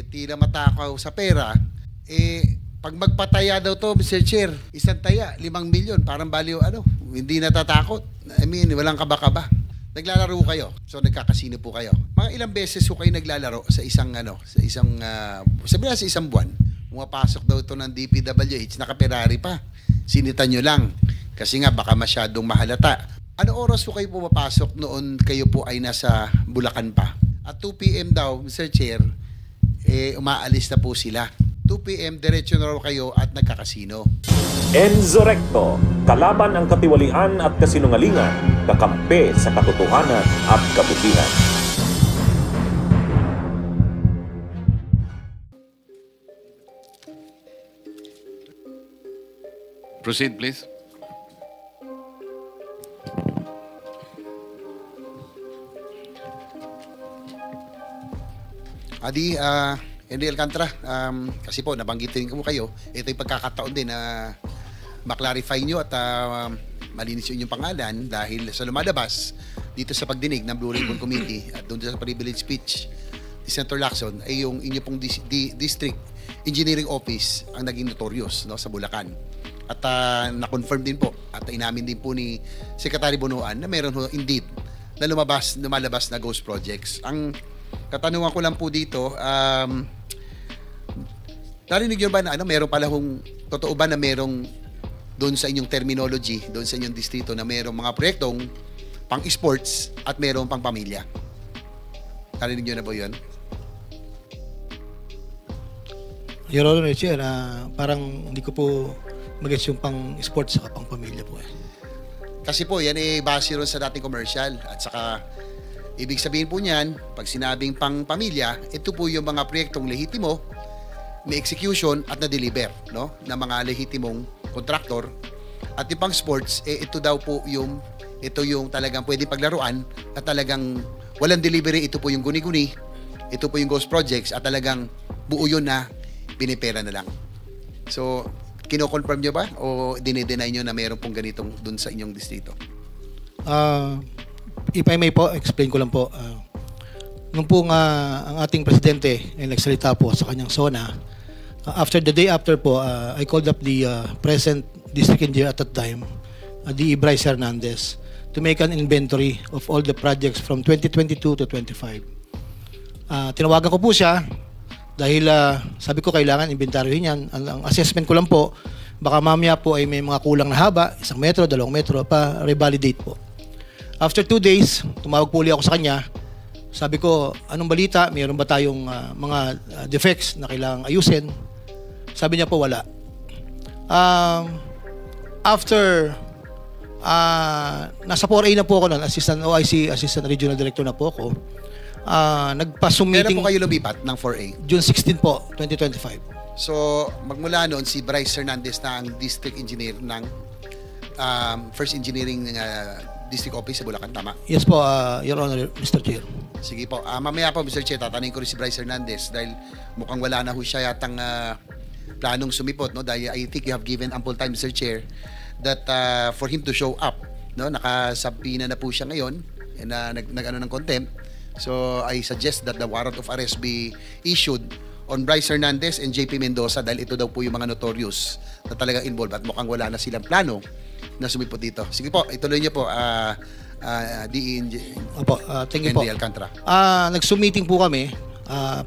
tila matakaw sa pera, pag magpataya daw to, Mr. Chair, isang taya, 5 milyon, parang baliw hindi natatakot. I mean, walang kaba-kaba. Naglalaro kayo, so nagkakasino po kayo. Mga ilang beses po kayo naglalaro sa isang sabi na sa isang buwan, pumapasok daw ito ng DPWH, naka-Ferrari pa. Sinitan nyo lang, kasi nga baka masyadong mahalata. Ano oras po kayo pumapasok noon kayo po ay nasa Bulacan pa? At 2 PM daw, Mr. Chair, umaalis na po sila. 2 PM, diretso na raw kayo at nagkakasino. Enzo Recto, kalaban ang katiwalian at kasinungalingan, kakampi sa katotohanan at kabutihan. Proceed, please. Adi, Henry Alcantara, kasi po nabanggitin ko kayo, ito yung pagkakataon din na maklarify nyo at malinis yung pangalan dahil sa lumalabas dito sa pagdinig ng Blue Ribbon Committee at doon sa privilege speech ni Senator Lacson ay yung inyo pong District Engineering Office ang naging notorious sa Bulacan. At na-confirm din po at inamin din po ni Secretary Bonoan na meron indeed na lumalabas na ghost projects. Ang katanungan ko lang po dito, narinig nyo ba na meron pala totoo ba na merong doon sa inyong terminology, doon sa inyong distrito na merong mga proyektong pang-sports at merong pang-pamilya? Narinig nyo na po yun? Your Honor, Chair, parang hindi ko po mag-gets yung pang-sports sa pang-pamilya po. Kasi po, yan base ron sa dating commercial at saka ibig sabihin po niyan, pag sinabing pang-pamilya, ito po yung mga proyektong lehitimo, may execution at na-deliver ng mga lehitimong kontraktor. At yung pang-sports, ito daw po yung talagang pwede paglaruan at talagang walang delivery, ito po yung guni-guni, ito po yung ghost projects at talagang buo yun na pinipera na lang. So, kino-confirm nyo ba o dinideny nyo na meron pong ganitong dun sa inyong distrito? If I may po, explain ko lang po. Nung po ang ating presidente ay nagsalita po sa kanyang SONA, the day after po, I called up the present district engineer at that time, D.E. Bryce Hernandez, to make an inventory of all the projects from 2022 to 25. Tinawagan ko po siya dahil sabi ko kailangan inventaryohin yan. Ang assessment ko lang po, baka mamaya po ay may mga kulang na haba, 1 metro, 2 metro, pa revalidate po. After 2 days, tumawag po ulit ako sa kanya. Sabi ko, anong balita? Mayroon ba tayong mga defects na kailangang ayusin? Sabi niya po, wala. After, nasa 4A na po ako noon, Assistant OIC, Assistant Regional Director na po ako. Nagpa-Zoom meeting. Kailan po kayo lumipat ng 4A? June 16 po, 2025. So, magmula noon, si Bryce Hernandez na ang District Engineer ng First Engineering District Office sa Bulacan, tama? Yes po, Your Honor, Mr. Chair. Sige po. Mamaya po, Mr. Chair, tatanungin ko rin si Bryce Hernandez dahil mukhang wala na ho siya yatang planong sumipot, dahil I think you have given ample time, Mr. Chair, that for him to show up, nakasabina na po siya ngayon na nag-ano ng contempt. So I suggest that the warrant of arrest be issued on Bryce Hernandez and JP Mendoza dahil ito daw po yung mga notorious na talagang involved at mukhang wala na silang plano na sumipot dito. Sige po, ituloy niyo po, Opo, thank you po. Henry Alcantara. Nag-Zoom meeting po kami.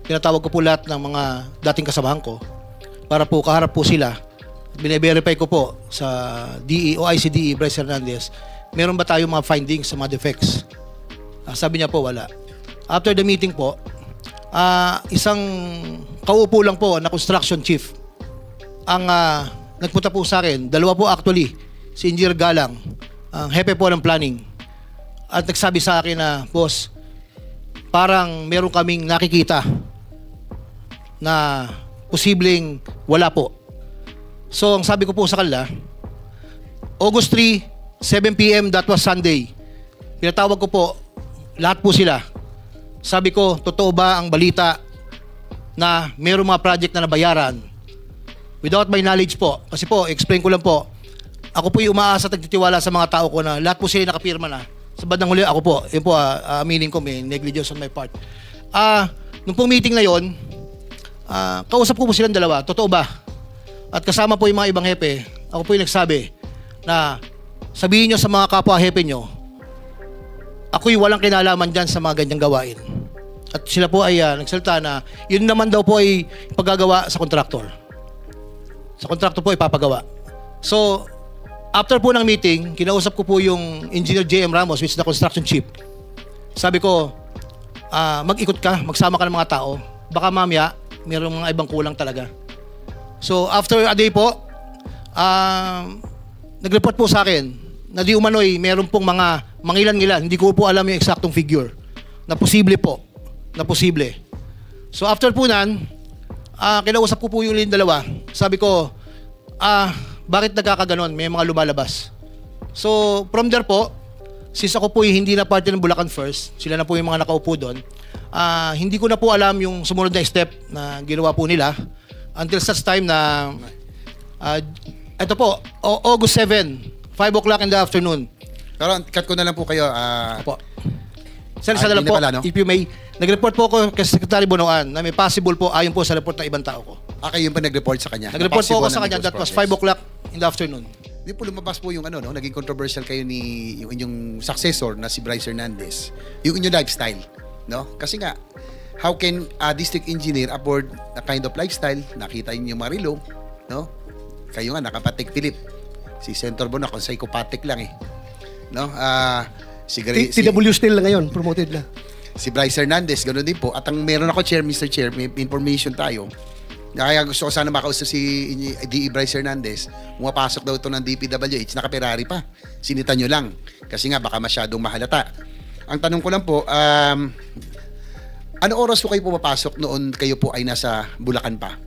Pinatawag ko po lahat ng mga dating kasamahan ko para po kaharap po sila. Bine-verify ko po sa OIC-DE Bryce Hernandez, meron ba tayong mga findings sa mga defects? Sabi niya po, wala. After the meeting po, isang kaupo lang po na construction chief ang nagpunta po sa akin. 2 po actually, si Engineer Galang, ang hepe po ng planning. At nagsabi sa akin na, boss, parang meron kaming nakikita na posibleng wala po. So, ang sabi ko po sa kanila, August 3, 7 PM, that was Sunday. Pinatawag ko po, lahat po sila. Sabi ko, totoo ba ang balita na mayroong mga project na nabayaran? Without my knowledge po. Kasi po, explain ko lang po, ako po yung umaasa at nagtitiwala sa mga tao ko na lahat po sila nakapirma na. Sa bandang huli, ako po, yun po, aminin ko, may negligence on my part. Nung pong meeting na yon, Kausap ko po silang dalawa, totoo ba? At kasama po yung mga ibang hepe, ako po yung nagsabi na sabihin nyo sa mga kapwa hepe nyo, ako'y walang kinalaman dyan sa mga ganyang gawain. At sila po ay nagsalita na yun naman daw po ay paggagawa sa kontraktor. Sa kontraktor po ipapagawa. So, after po ng meeting, kinausap ko po yung Engineer J.M. Ramos, which is the construction chief. Sabi ko, mag-ikot ka, magsama ka ng mga tao. Baka mamaya, mayroong mga ibang kulang talaga. So, after a day po, nag-report po sa akin na di umano'y meron pong mga mangilan-ngilan. Hindi ko po alam yung eksaktong figure. Na posible po. Na posible. So, after po nan, kinausap ko po yung dalawa. Sabi ko, bakit nagkakaganon? May mga lumalabas. So, from there po, since ako po hindi na parte ng Bulacan First, sila na po yung mga nakaupo doon, hindi ko na po alam yung sumunod na step na ginawa po nila until such time na ito po, August 7, 5 o'clock in the afternoon. Pero cut ko na lang po kayo. Po. Sir, isa na lang po, if you may, nag-report po ako kay Secretary Bonoan na may possible po ayon po sa report ng ibang tao ko. Kayo yung pa nag-report sa kanya? Nag-report po ako sa kanya, that was 5 o'clock in the afternoon. Hindi po lumabas po yung naging controversial kayo ni yung inyong successor na si Bryce Hernandez. Yung inyong lifestyle, no? Kasi nga, how can a district engineer afford a kind of lifestyle? Nakita niyo yung Marilo, no? Kayo nga, nakapatik Philip. Si Senator Bono, kung psychopathic lang eh. No? TW still ngayon, promoted na. Si Bryce Hernandez, gano'n din po. At ang meron ako, Mr. Chair, may information tayo. Kaya gusto ko sana makausap si DE Bryce Hernandez. Pumapasok daw ito ng DPWH, naka-Ferrari pa. Sinita nyo lang. Kasi nga, baka masyadong mahalata. Ang tanong ko lang po, ano oras po kayo pumapasok noon kayo po ay nasa Bulacan pa?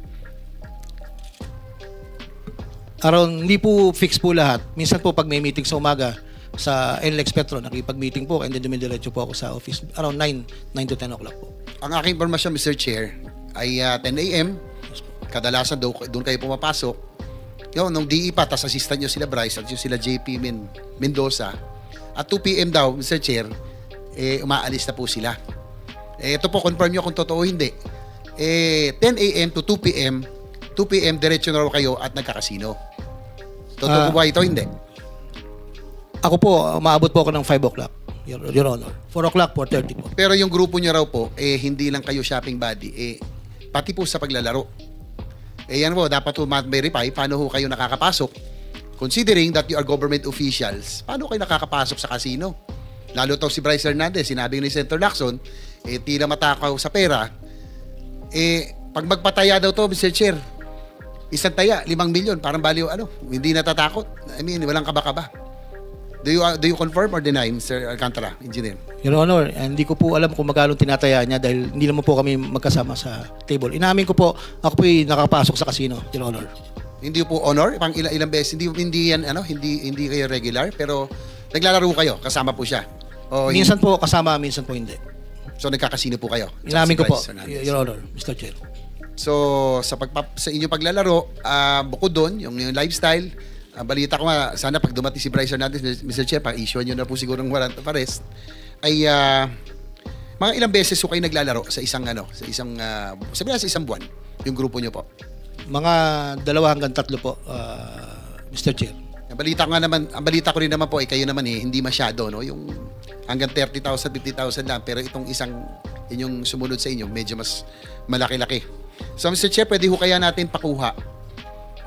Hindi po fix po lahat. Minsan po pag may meeting sa umaga sa NLEX Petro, nakipag-meeting po and then dumidiretso po ako sa office around 9 to 10 o'clock po. Ang aking informasyon, Mr. Chair, ay 10 a.m. Kadalasan doon kayo pumapasok. Yun, nung DE pa, tas assistant nyo sila Bryce at yung sila JP Mendoza. At 2 p.m. daw, Mr. Chair, umaalis na po sila. Ito po, confirm nyo kung totoo hindi. 10 a.m. to 2 p.m., 2 p.m. diretso na raw kayo at nagkakasino. Totoo po ba ito? Hindi. Ako po, maabot po ako ng 5 o'clock, Your Honor. 4 o'clock, 4:30 po. Pero yung grupo nyo raw po, hindi lang kayo shopping buddy, pati po sa paglalaro. Yan po, dapat po ma-verify paano ho kayo nakakapasok. Considering that you are government officials, paano kayo nakakapasok sa casino? Lalo to si Bryce Hernandez, sinabi ni Senator Lacson, tila matakaw sa pera. Pag magpataya daw to, Mr. Chair, isang taya, 5 milyon, parang baliw, hindi natatakot. I mean, walang kaba-kaba. Do you confirm or deny, Mr. Alcantara, Engineer? Your Honor, hindi ko po alam kung magkano tinataya niya dahil hindi naman po kami magkasama sa table. Inamin ko po, ako po'y nakapasok sa casino, Your Honor. Hindi po honor, pang ilang beses, hindi yan, hindi kayo regular, pero naglalaro kayo, kasama po siya. Minsan po kasama, minsan po hindi. So nagkakasino po kayo? Inamin ko po, Your Honor, Mr. Chair. So sa inyong paglalaro, bukod doon, yung lifestyle, balita ko nga, sana pag dumating si Bryce Hernandez, Mr. Chair, pa-issue nyo na po siguro ng warrant of arrest, ay mga ilang beses po kayo naglalaro sa isang sabihin sa isang buwan, yung grupo nyo po? Mga 2 hanggang 3 po, Mr. Chair. Ang balita ko rin naman po, kayo naman hindi masyado, no? Yung hanggang 30,000, 50,000 lang, pero itong inyong sumunod sa inyo, medyo mas malaki-laki. So Mr. Chair, pwede ho kaya natin pakuha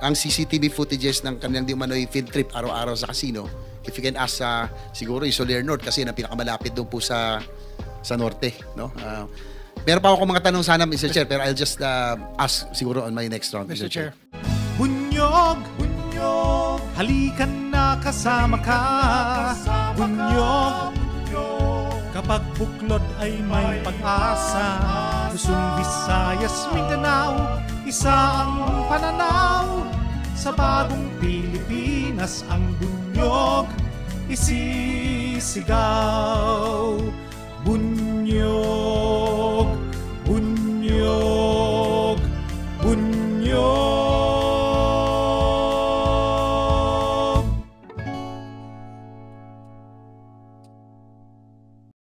ang CCTV footages ng kanilang di umano'y field trip araw-araw sa casino. If you can ask siguro yung Soler North kasi na pinakamalapit doon po sa norte, no? Meron pa ako mga tanong sana, Mr. Chair, pero I'll just ask siguro on my next round, Mr. Chair. Bunyog, halikan na kasama ka. Bunyog, kapag buklod ay may pag-asa. Luzon, Visayas, Mindanao, isa ang pananaw. Sa bagong Pilipinas ang bunyog isisigaw.